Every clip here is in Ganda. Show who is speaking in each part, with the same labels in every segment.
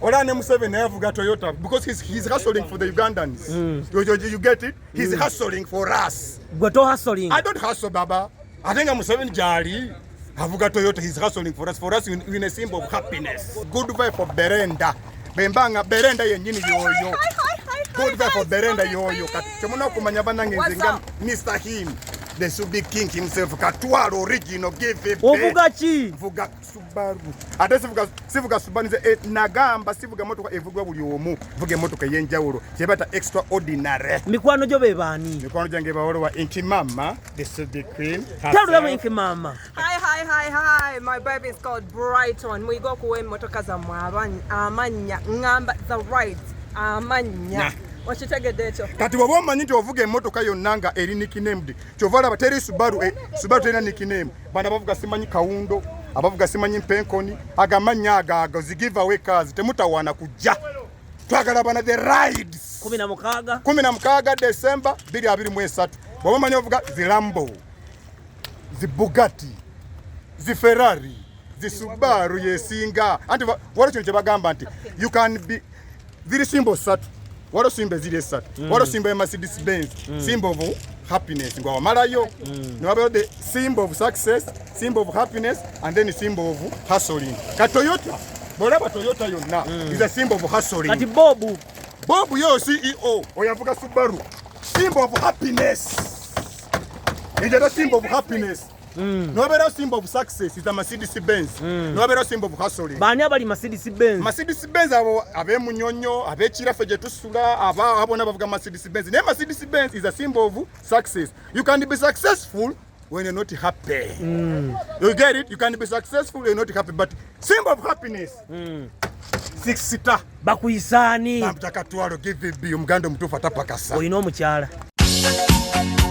Speaker 1: Ola ne Museveni yavuga Toyota because he's hustling for the Ugandans. You get it? He's hustling for us.
Speaker 2: Gwe to hustling.
Speaker 1: I don't hustle, Baba. I think Museveni jali. Avuga Toyota, he's hustling for us. For us, in a symbol of happiness. Good vibe for Berenda. Bembanga Berenda yenyini yoyo. Good vibe for Berenda yoyo. Chomona kumanya banange nzinga Mr. Him. The Subi King himself. Katwaro original give it.
Speaker 2: Okuvuga chi?
Speaker 1: Vuga Subaru. Ate sivuga Subaru nze nagamba sivuga motoka evugwa buli omu. Vuga motoka yenjawulo. Chebata extraordinary.
Speaker 2: Mikwano jo bebani.
Speaker 1: Mikwano jange bawolo wa Inky Mama, the Subi Queen.
Speaker 2: Tell them Inky Mama.
Speaker 3: Hi. My baby is called Brighton. We go kuwe motoka za amanya ngamba the right amanya. Wachitegedde ekyo.
Speaker 1: Kati bw'oba omanyi nti ovuga emmotoka yonna nga eri nicknamed. Kyovala bateri Subaru terina nickname. Bana bavuga simanyi Kawundo, abavuga simanyi Mpenkoni, agamanya agago zigive away cars temutawana kujja. Twagala bana the rides. 16 December 2023. Bw'oba omanyi ovuga zi Lambo, zi Bugatti, zi Ferrari, zi Subaru yesinga. Anti waliwo kintu kye bagamba nti you can be ziri symbol satu. Walo simba zile satu. Walo simba ya Mercedes Benz. Symbol of happiness. Ngwa wamalayo. Nwabelo the symbol of success, symbol of happiness, and then the symbol of hustling. Ka Toyota. Bolaba Toyota yonna is a symbol of hustling.
Speaker 2: Kati Bobu
Speaker 1: yo CEO. Oyavuga Subaru. Symbol of happiness. Is a symbol of happiness. Nwabelo symbol of success is a Mercedes Benz. Nwabelo symbol of hustling.
Speaker 2: Bani abali Mercedes Benz.
Speaker 1: Mercedes Benz abo abe munyonyo, abe chirafe je tusula, abona bavuga Mercedes Benz. Ne Mercedes Benz is a symbol of success. You can be successful when you're not happy. You get it? You can be successful when you're not happy, but symbol of happiness. 6 sita
Speaker 2: bakuyisani.
Speaker 1: Namtaka twalo give it omuganda omutuufu atapakasa.
Speaker 2: Oyina omukyala.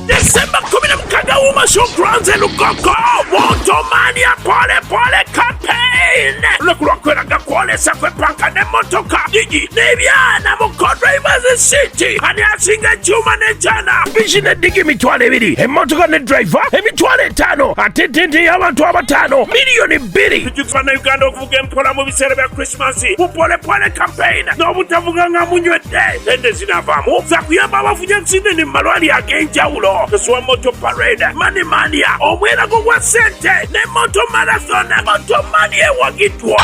Speaker 4: December 16 Woman Showgrounds e Lugoko Motomania pole campaign Lukulwakweraga kwolesa kwepanka ne motoka Gigi nebyana mu co-drivers city Ani asinga chuma ne jana Bishine digi mitwale 2 Emotoka ne driver emitwale 5 Atitindi y'abantu abatano Milioni 2 Tujukana Uganda okuvuga empola mu biseera bya Christmas Pole campaign N'obutavuga nga munywedde Ende zinavaamu Zakuyamba abafunye accident mu malwaliro ag'enjawulo Tuswa moto parade Money Mania omwerago gwa sente ne moto marathon moto mania wagitwa